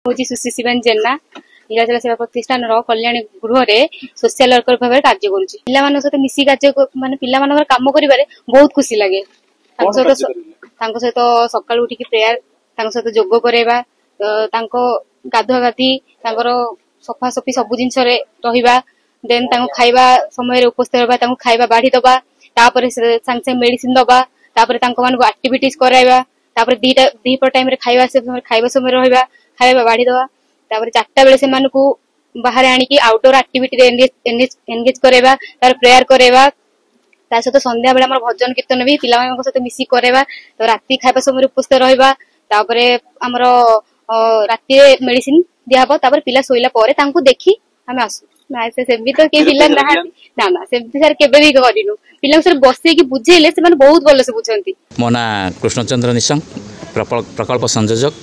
हूँ सुशीबेन जेना नीलाचल सेवा प्रतिष्ठान कल्याणी गृह सोशल वर्कर भाव कार्य करुच्ची पिला सहित मिसी कार्य माने पिला काम कर बहुत खुशी लगे सहित सकाळू उठिकी प्रेयर सहित जोग करवा गाधुआ गाधी सफासफी सब जिनस रहा देन खाइबा समय उपस्थित रहा खाइबा बाढ़ी दबा सांगे मेडिसिन दबा एक्टिविटीज कराइबा दीपर टाइम खाइबा समय रहा खाइबा बाढ़ी दबा चार्टा बेले से बाहर आनिकी आउटडोर एक्टिविटी एंगेज करवा प्रेयर करवा सहित संध्या बेले भजन कीर्तन भी पिला सहित मिसी करवा राति खाइबा समय उपस्थित रहा आमर राति मेडिसिन दिहब पिला शोला देखी आम आसू ना से तो कई पिला ना ना से सर केबे भी करिनु पिला सर बसे की बुझेले से बहुत भल से बुझंती। मो ना कृष्णचंद्र निशंक प्रकल्प संयोजक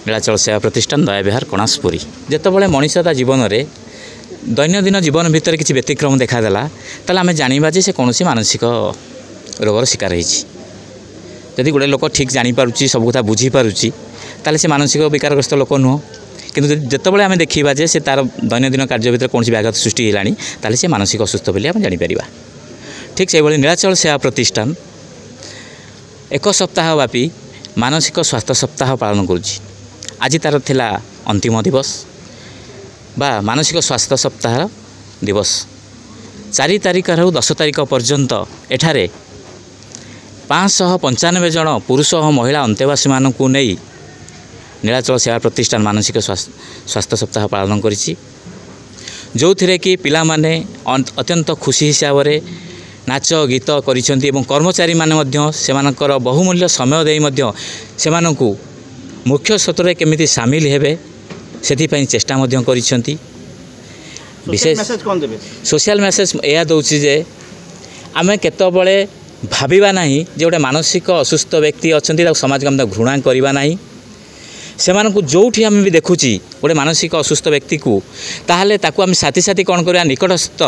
नीलाचल सेवा प्रतिष्ठान दयाविहार कणासपुरी। जेतबेले मनीष ता जीवन में दैनंदिन जीवन भितर किसी व्यतिक्रम देखादेला ताले आमे जानिबा जे से कौनसी मानसिक रोगर शिकार होइछि। जदि गोटे लोक ठीक जानीपारुची सब कथा बुझीपारुची ताले से मानसिक विकारग्रस्त लोक नुह किंतु जितेबाला आम देखा जे से तार दैनंदिन कार्य भितर कौन व्याघात सृष्टि है ताले से मानसिक असुस्थ बोली आम जापर। ठीक से नीलाचल सेवा प्रतिष्ठान एक सप्ताह व्यापी मानसिक स्वास्थ्य सप्ताह पालन करुच्ची। आज तार थिला अंतिम दिवस बा मानसिक स्वास्थ्य सप्ताह दिवस 4 तारिख रु 10 तारिख पर्यंत एठारे 595 जन पुरुष और महिला अंतेवासी मानक नहीं नीलाचल सेवा प्रतिष्ठान मानसिक स्वास्थ्य सप्ताह पालन करिछि। जो थिरे कि पिला माने अत्यंत खुशी हिसाब से नाच गीत करिसेंती एवं कर्मचारी माने मध्य सेमानकर बहुमूल्य समय देई मध्य सेमानकु मुख्य स्रोतरे केमिति शामिल हेबे सेथिपई चेष्टा मध्य करिसेंती। विशेष सोशल मेसेज या दउछि जे आमे केतबळे भाबिबा नाही जे गोटे मानसिक असुस्थ व्यक्ति अछंती समाज को घृणा करिबा नाही सेमानकु जोठी आम भी देखुची गोटे मानसिक असुस्थ व्यक्ति को ताहले ताकु आम साथी साथी कौन करवा निकटस्थ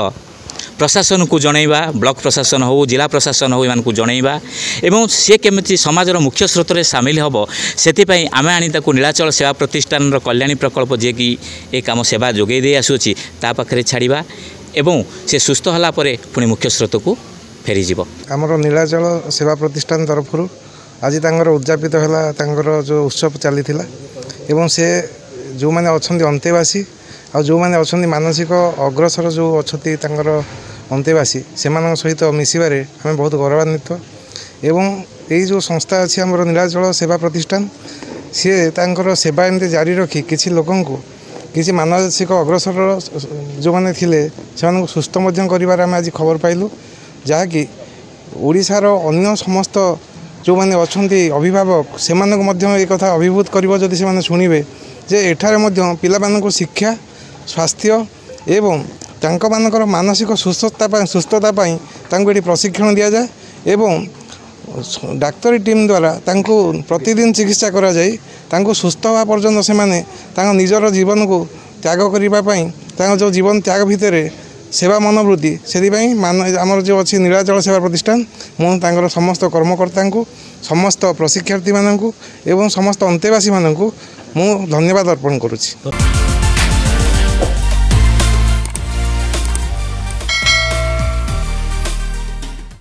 प्रशासन को जनइबा ब्लॉक प्रशासन हो जिला प्रशासन हो इमानकु जनइबा एवं सी केमिति समाजर मुख्य स्रोत में सामिल हम से आम आनी ताकु नीलाचल सेवा प्रतिष्ठान कल्याणी प्रकल्प जी कि ये कम सेवा जोगे दे आसुची ता पाखरे छाड़िबा एवं से सुस्थ होला परे पुणी मुख्य स्रोत को फेरीजिब। आमर नीलाचल सेवा प्रतिष्ठान तरफ आज उद्यापित है जो उत्सव चली एवं से जो मैंने अच्छा अंतेवासी आ जो मैंने अच्छा मानसिक अग्रसर जो अच्छा अंतेवासी से सहित मिसबारे आम बहुत गौरवान्वित एवं यही जो संस्था अच्छी आम नीलाचल सेवा प्रतिष्ठान सी सेवा एमती जारी रखी किसी लोक किसी मानसिक अग्रसर जो मैंने थिले से सुस्थ कर आज खबर पाइलु जहाँकि ओडिशार अन्य समस्त जो मैंने अच्छा अभिभावक से एक कथा अभिभूत करी से शुणे जे एठारे पिला शिक्षा स्वास्थ्य एवं मानकर मानसिक सुस्थता ये प्रशिक्षण दि जाए एवं डाक्तरी टीम द्वारा प्रतिदिन चिकित्सा करा जाए सुस्थ हवा पर्यंत से निजर जीवन को त्याग करने जो जीवन त्याग भितर सेवा मनोवृत्ति से आमर जो अच्छी नीलाचल सेवा प्रतिष्ठान मुझे समस्त कर्मकर्ता को समस्त प्रशिक्षार्थी मानू एवं समस्त अंतेवासी मानू धन्यवाद अर्पण करुच्ची।